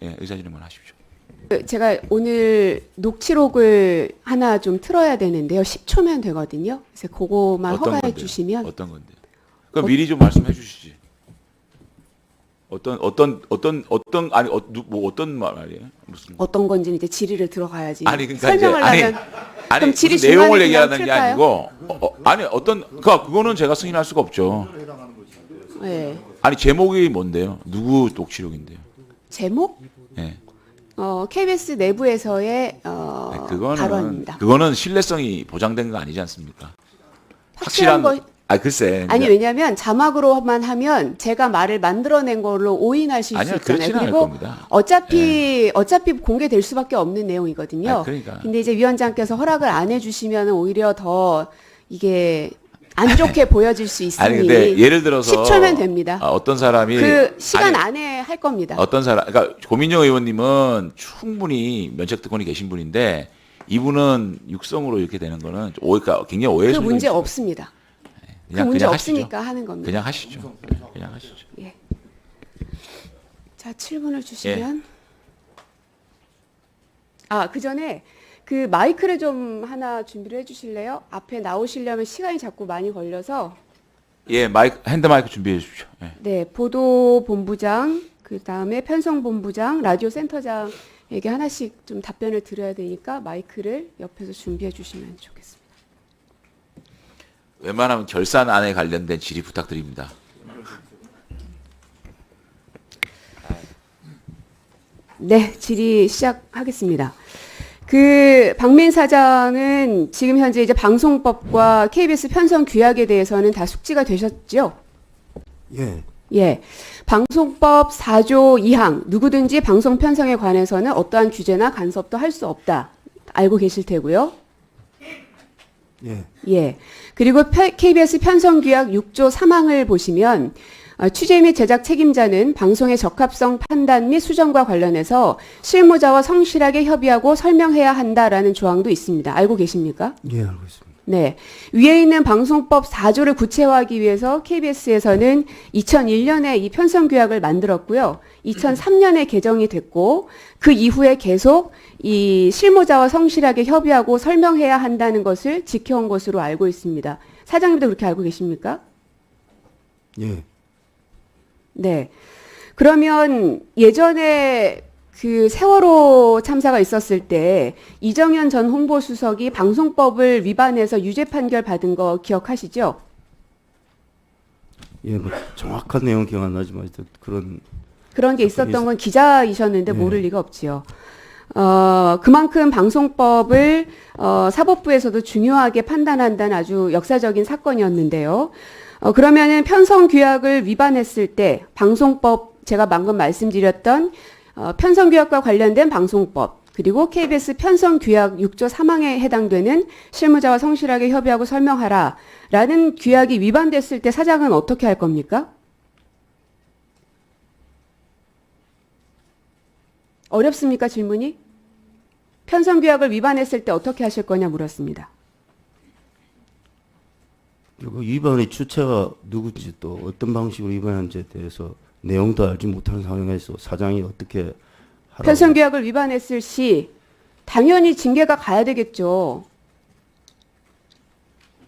예, 의사진행만 하십시오. 제가 오늘 녹취록을 하나 좀 틀어야 되는데요. 10초면 되거든요. 그래서 그거만 어떤 허가해 건데요? 주시면. 어떤 건데요? 그럼 미리 좀 말씀해 주시지. 아니 뭐 어떤 말이에요? 무슨 어떤 건지는 이제 질의를 들어가야지. 아니 그러니까 설명을 이제 하면 아니 그럼 질의 무슨 내용을 중간에 얘기하는 그냥 게 틀까요? 아니고 아니 그거는 제가 승인할 수가 없죠. 네. 아니 제목이 뭔데요? 누구 녹취록인데요? 제목? 예. KBS 내부에서의 네, 발언입니다. 그거는 신뢰성이 보장된 거 아니지 않습니까? 확실한 거. 글쎄. 아니 이제- 왜냐하면 자막으로만 하면 제가 말을 만들어낸 걸로 오인하실 아니요, 수 있잖아요. 그렇지는 않을 그리고 겁니다. 어차피 공개될 수밖에 없는 내용이거든요. 아니, 그러니까. 근데 이제 위원장께서 허락을 안 해주시면 오히려 더 이게 안 좋게 보여질 수 있으니 아니 근데 예를 들어서 10초면 됩니다. 어떤 사람이 그 시간 아니, 안에 할 겁니다. 어떤 사람 그러니까 고민정 의원님은 충분히 면책 특권이 계신 분인데 이분은 육성으로 이렇게 되는 거는 그러니까 굉장히 오해 그 소지가 문제 있어요. 없습니다. 그 그냥 문제 하시죠. 없으니까 하는 겁니다. 그냥 하시죠. 네, 그냥 하시죠. 예. 자, 7분을 주시면. 그 전에 그 마이크를 좀 하나 준비를 해주실래요? 앞에 나오시려면 시간이 자꾸 많이 걸려서. 예, 핸드 마이크 준비해 주십시오. 예. 네, 보도본부장, 그 다음에 편성본부장, 라디오 센터장에게 하나씩 좀 답변을 드려야 되니까 마이크를 옆에서 준비해 주시면 좋겠습니다. 웬만하면 결산안에 관련된 질의 부탁드립니다. 네, 질의 시작하겠습니다. 그 박민 사장은 지금 현재 이제 방송법과 KBS 편성 규약에 대해서는 다 숙지가 되셨죠? 예, 예. 방송법 4조 2항 누구든지 방송 편성에 관해서는 어떠한 규제나 간섭도 할 수 없다. 알고 계실 테고요. 예, 예. 그리고 KBS 편성규약 6조 3항을 보시면 취재 및 제작 책임자는 방송의 적합성 판단 및 수정과 관련해서 실무자와 성실하게 협의하고 설명해야 한다라는 조항도 있습니다. 알고 계십니까? 예, 알고 있습니다. 네. 위에 있는 방송법 4조를 구체화하기 위해서 KBS에서는 2001년에 이 편성규약을 만들었고요. 2003년에 개정이 됐고 그 이후에 계속 이 실무자와 성실하게 협의하고 설명해야 한다는 것을 지켜온 것으로 알고 있습니다. 사장님도 그렇게 알고 계십니까? 예, 네. 그러면 예전에 그 세월호 참사가 있었을 때 이정현 전 홍보수석이 방송법을 위반해서 유죄 판결 받은 거 기억하시죠? 예, 뭐 정확한 내용 기억 안 나지만 그런 게 있었던 건 기자이셨는데 네. 모를 리가 없지요. 그만큼 방송법을 사법부에서도 중요하게 판단한다는 아주 역사적인 사건이었는데요. 그러면은 편성 규약을 위반했을 때 방송법 제가 방금 말씀드렸던 편성 규약과 관련된 방송법 그리고 KBS 편성 규약 6조 3항에 해당되는 실무자와 성실하게 협의하고 설명하라라는 규약이 위반됐을 때 사장은 어떻게 할 겁니까? 어렵습니까, 질문이? 편성 규약을 위반했을 때 어떻게 하실 거냐 물었습니다. 그리고 위반의 주체가 누구인지 또 어떤 방식으로 위반한지에 대해서 내용도 알지 못하는 상황에서 사장이 어떻게 하라고. 편성 규약을 위반했을 시 당연히 징계가 가야 되겠죠.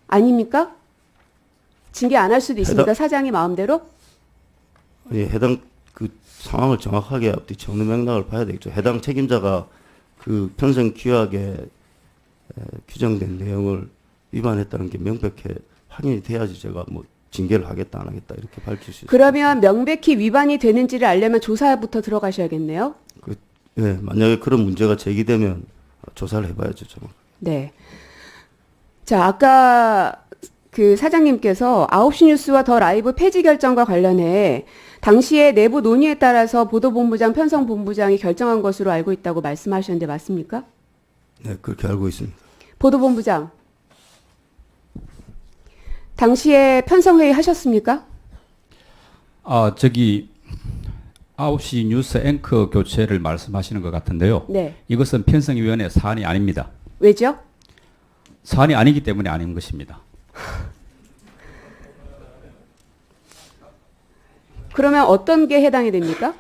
아닙니까? 징계 안 할 수도 있습니까? 사장이 마음대로? 예, 해당 그 상황을 정확하게 앞뒤 전후 맥락을 봐야 되겠죠. 해당 책임자가 그 편성 규약에 규정된 내용을 위반했다는 게 명백히 확인이 돼야지 제가 뭐 징계를 하겠다 안 하겠다 이렇게 밝힐 수 있어요. 그러면 명백히 위반이 되는지를 알려면 조사부터 들어가셔야겠네요. 예, 만약에 그런 문제가 제기되면 조사를 해봐야죠, 정말. 네. 자, 아까 그 사장님께서 9시 뉴스와 더 라이브 폐지 결정과 관련해 당시에 내부 논의에 따라서 보도본부장, 편성본부장이 결정한 것으로 알고 있다고 말씀하셨는데 맞습니까? 네, 그렇게 알고 있습니다. 보도본부장, 당시에 편성회의 하셨습니까? 저기 9시 뉴스 앵커 교체를 말씀하시는 것 같은데요. 네. 이것은 편성위원회 사안이 아닙니다. 왜죠? 사안이 아니기 때문에 아닌 것입니다. 그러면 어떤 게 해당이 됩니까?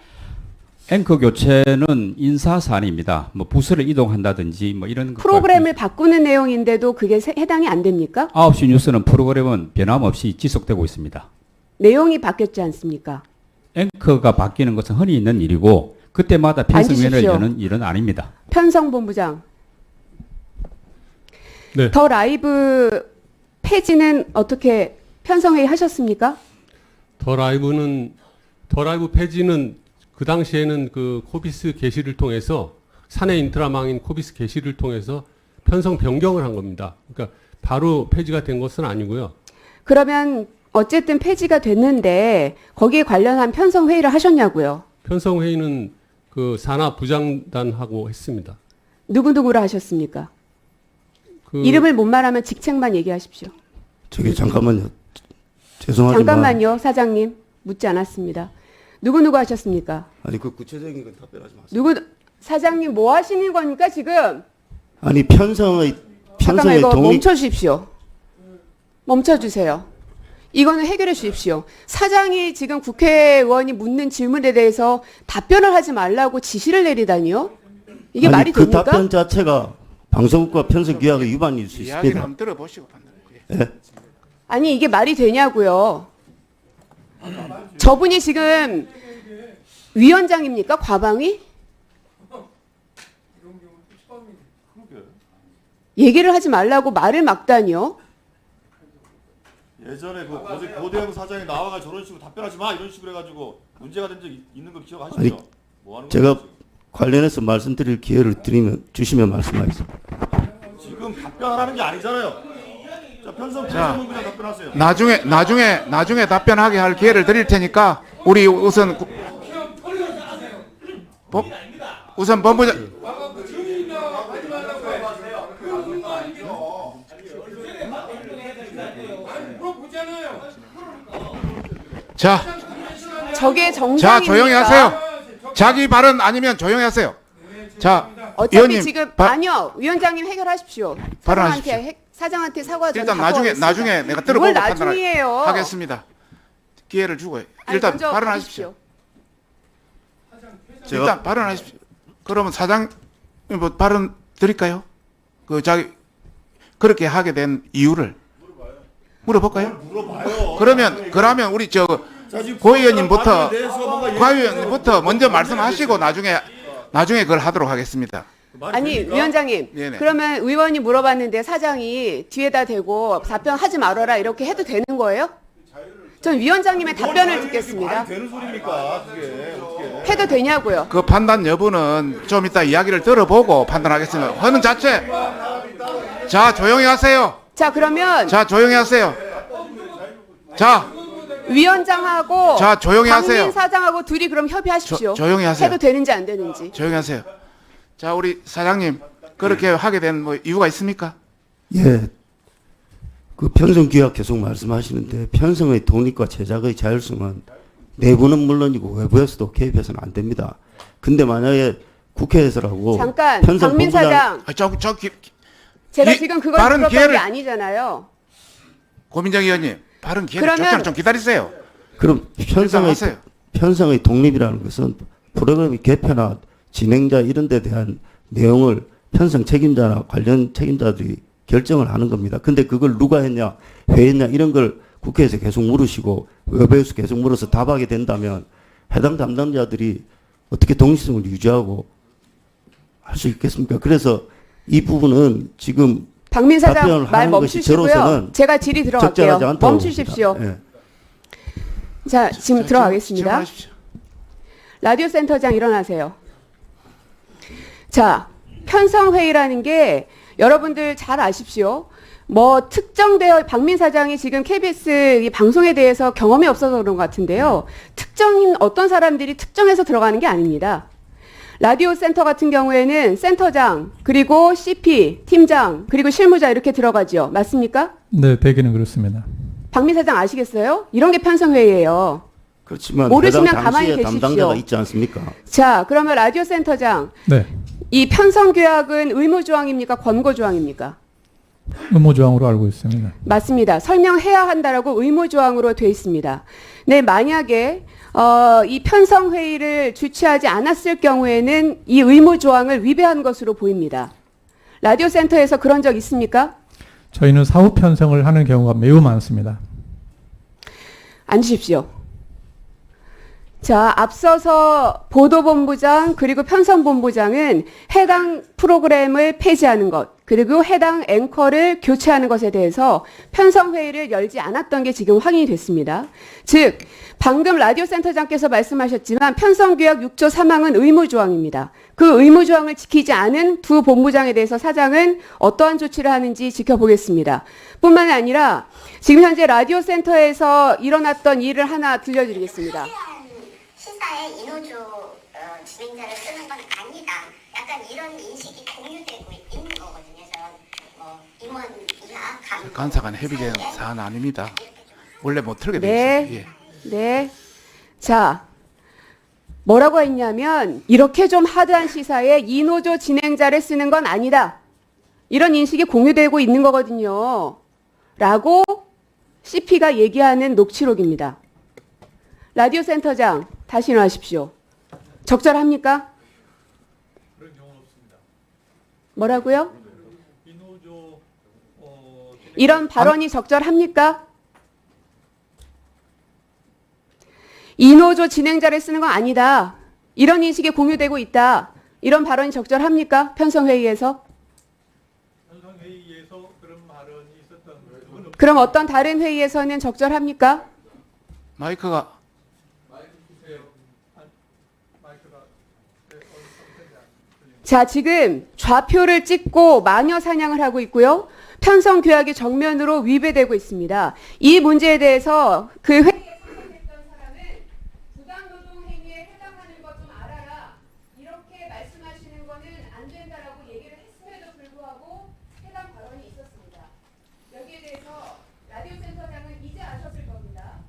앵커 교체는 인사 사안입니다. 뭐 부서를 이동한다든지 뭐 이런 프로그램을 바꾸는 내용인데도 그게 해당이 안 됩니까? 9시 뉴스는 프로그램은 변함없이 지속되고 있습니다. 내용이 바뀌었지 않습니까? 앵커가 바뀌는 것은 흔히 있는 일이고 그때마다 편성위원회를 앉으십시오. 여는 일은 아닙니다. 편성본부장. 네. 더 라이브 폐지는 어떻게 편성회의 하셨습니까? 더 라이브 폐지는 그 당시에는 그 코비스 게시를 통해서 사내 인트라망인 코비스 게시를 통해서 편성 변경을 한 겁니다. 그러니까 바로 폐지가 된 것은 아니고요. 그러면 어쨌든 폐지가 됐는데 거기에 관련한 편성회의를 하셨냐고요? 편성 회의는 그 산하 부장단하고 했습니다. 누구누구를 하셨습니까? 그 이름을 못 말하면 직책만 얘기하십시오. 저기 잠깐만요. 죄송하지만 잠깐만요, 사장님. 묻지 않았습니다. 누구누구 하셨습니까? 아니 그 구체적인 건 답변하지 마세요. 누구, 사장님 뭐 하시는 겁니까, 지금? 아니 편성의 잠깐만 이거 독립 멈춰 주십시오. 멈춰 주세요. 이거는 해결해 주십시오. 사장이 지금 국회의원이 묻는 질문에 대해서 답변을 하지 말라고 지시를 내리다니요? 이게 아니, 말이 그 됩니까? 답변 자체가 방송국과 편성 규약의 위반일 수 이야기를 있습니다. 한번 들어보시고 판단해. 예? 아니 이게 말이 되냐고요. 저분이 지금 위원장입니까? 과방위? 얘기를 하지 말라고 말을 막다니요? 예전에 그 고대영 사장이 나와가 저런 식으로 답변하지 마 이런 식으로 해가지고 문제가 된 적 있는 걸 기억하시죠? 아니, 뭐 하는 제가 거예요, 관련해서 말씀드릴 기회를 주시면 말씀하겠습니다. 지금 답변하라는 게 아니잖아요. 자 편성 자. 편성은 그냥 답변하세요. 나중에 답변하게 할 기회를 드릴 테니까 우리 우선 우선 본부장 자, 저게 정상입니까? 자 조용히 하세요. 자기 발언 아니면 조용히 하세요. 자, 어차피 의원님 지금 바- 위원장님 해결하십시오. 발언하십시오. 사장한테 사과 전 일단 받고 나중에 가겠습니다. 내가 들어보고 뭘 나중이에요? 판단하겠습니다. 기회를 주고 아니, 일단 먼저 발언하십시오. 하십시오. 일단 발언하십시오. 그러면 사장 뭐 발언 드릴까요? 그 자기 그렇게 하게 된 이유를 물어볼까요? 그러면 우리 저 고 의원님부터 먼저 말씀하시고 나중에 그걸 하도록 하겠습니다. 아니 위원장님 네네. 그러면 의원이 물어봤는데 사장이 뒤에다 대고 답변하지 말아라 이렇게 해도 되는 거예요? 전 위원장님의 답변을 듣겠습니다. 되는 소리입니까? 그게 어떻게? 해도 되냐고요? 그 판단 여부는 좀 이따 이야기를 들어보고 판단하겠습니다. 하는 자체. 자 조용히 하세요. 자 그러면 자 조용히 하세요. 자 위원장하고 자, 조용히 하세요. 박민 사장하고 둘이 그럼 협의하십시오. 조용히 하세요. 해도 되는지 안 되는지. 조용히 하세요. 자 우리 사장님 그렇게 하게 된 뭐 이유가 있습니까? 예. 그 편성 규약 계속 말씀하시는데 편성의 독립과 제작의 자율성은 내부는 물론이고 외부에서도 개입해서는 안 됩니다. 근데 만약에 국회에서라고 잠깐 편성 박민 본부장 사장 제가 지금 그걸 발언 물어본 기회를- 게 아니잖아요. 고민정 의원님 발언 기회를 그러면- 줬잖아요. 좀 기다리세요. 그럼 하세요. 편성의 독립이라는 것은 프로그램의 개편이나 진행자 이런 데 대한 내용을 편성 책임자나 관련 책임자들이 결정을 하는 겁니다. 근데 그걸 누가 했냐, 왜 했냐 이런 걸 국회에서 계속 물으시고 외부에서 계속 물어서 답하게 된다면 해당 담당자들이 어떻게 독립성을 유지하고 할 수 있겠습니까? 그래서 이 부분은 지금 박민 사장 답변을 말 하는 것이 멈추시고요. 저로서는 제가 질의 적절하지 들어갈게요. 않다고 멈추십시오. 봅니다. 예. 자 지금 들어가겠습니다. 질문하십시오. 라디오 센터장 일어나세요. 자, 편성회의라는 게 여러분들 잘 아십시오. 뭐 특정되어 박민 사장이 지금 KBS 이 방송에 대해서 경험이 없어서 그런 것 같은데요. 특정인 어떤 사람들이 특정해서 들어가는 게 아닙니다. 라디오 센터 같은 경우에는 센터장, 그리고 CP, 팀장, 그리고 실무자 이렇게 들어가죠. 맞습니까? 네, 대개는 그렇습니다. 박민 사장 아시겠어요? 이런 게 편성회의예요. 그렇지만 모르시면 해당 가만히 당시에 계십시오. 담당자가 있지 않습니까? 자, 그러면 라디오 센터장, 네, 이 편성규약은 의무조항입니까? 권고조항입니까? 의무조항으로 알고 있습니다. 맞습니다. 설명해야 한다라고 의무조항으로 돼 있습니다. 네, 만약에 이 편성 회의를 주최하지 않았을 경우에는 이 의무 조항을 위배한 것으로 보입니다. 라디오 센터에서 그런 적 있습니까? 저희는 사후 편성을 하는 경우가 매우 많습니다. 앉으십시오. 자, 앞서서 보도본부장 그리고 편성본부장은 해당 프로그램을 폐지하는 것, 그리고 해당 앵커를 교체하는 것에 대해서 편성회의를 열지 않았던 게 지금 확인이 됐습니다. 즉, 방금 라디오센터장께서 말씀하셨지만 편성규약 6조 3항은 의무조항입니다. 그 의무조항을 지키지 않은 두 본부장에 대해서 사장은 어떠한 조치를 하는지 지켜보겠습니다. 뿐만 아니라 지금 현재 라디오센터에서 일어났던 일을 하나 들려드리겠습니다. 시사에 인호조 진행자를 쓰는 건 아니다. 약간 이런 인식이 공유되고 있는 거거든요. 저 임원이나 간사간 협의된 사안 아닙니다. 원래 못 틀게 돼 네. 있어요. 예. 네. 자, 뭐라고 했냐면 이렇게 좀 하드한 시사에 인호조 진행자를 쓰는 건 아니다. 이런 인식이 공유되고 있는 거거든요. 라고 CP가 얘기하는 녹취록입니다. 라디오 센터장 다시 일어나십시오. 적절합니까? 그런 경우는 없습니다. 뭐라고요? 인호조 이런 발언이 적절합니까? 인호조 진행자를 쓰는 건 아니다. 이런 인식이 공유되고 있다. 이런 발언이 적절합니까? 편성회의에서? 편성회의에서 그런 발언이 있었던 적은 그럼 어떤 다른 회의에서는 적절합니까? 마이크가 자, 지금 좌표를 찍고 마녀 사냥을 하고 있고요. 편성 규약이 정면으로 위배되고 있습니다. 이 문제에 대해서 그 회의에 참석했던 사람은 부당노동 행위에 해당하는 것 좀 알아라. 이렇게 말씀하시는 거는 안 된다라고 얘기를 했음에도 불구하고 해당 발언이 있었습니다. 여기에 대해서 라디오 센터장은 이제 아셨을 겁니다.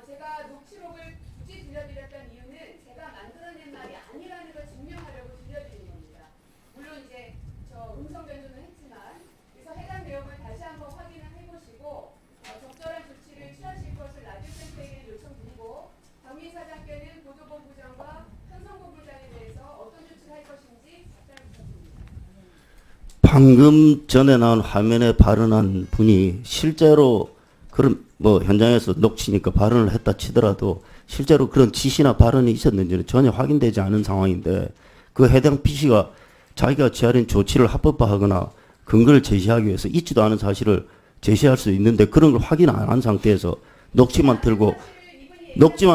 제가 녹취록을 굳이 들려드렸던 이유는 제가 만들어낸 말이 아니라는 걸 증명하려고 들려드린 겁니다. 물론 이제 저 음성 변조는 했지만 그래서 해당 내용을 다시 한번 확인을 해보시고 적절한 조치를 취하실 것을 라디오 센터에게 요청드리고 박민 사장께는 보도본부장과 편성본부장에 대해서 어떤 조치를 할 것인지 답변을 부탁드립니다. 방금 전에 나온 화면에 발언한 분이 실제로 그런 뭐 현장에서 녹취니까 발언을 했다 치더라도 실제로 그런 지시나 발언이 있었는지는 전혀 확인되지 않은 상황인데 그 해당 PC가 자기가 취하는 조치를 합법화하거나 근거를 제시하기 위해서 있지도 않은 사실을 제시할 수 있는데 그런 걸 확인 안 한 상태에서 녹취만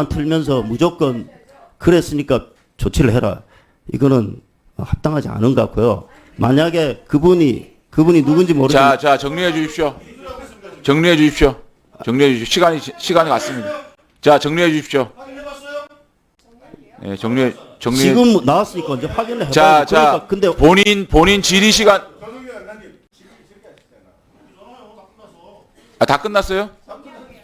틀면서 무조건 그랬으니까 조치를 해라. 이거는 합당하지 않은 것 같고요. 만약에 그분이 누군지 모르지만 자, 정리해 주십시오. 정리해 주십시오. 정리해 주십시오. 시간이 갔습니다. 자, 정리해 주십시오. 예, 정리해. 지금 나왔으니까 이제 확인을 해봐야지. 자, 그러니까 근데 본인 질의 시간. 다 끝났어요? 정리할게요.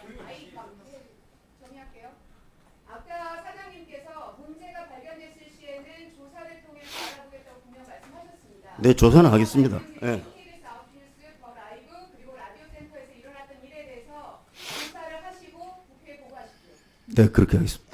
아까 사장님께서 문제가 발견됐을 시에는 조사를 통해서 알아보겠다고 분명 말씀하셨습니다. 네, 조사는 하겠습니다. 예. KBS 아웃뉴스, 더 라이브 그리고 라디오 센터에서 일어났던 일에 대해서 조사를 하시고 국회에 보고하십시오. 네, 그렇게 하겠습니다.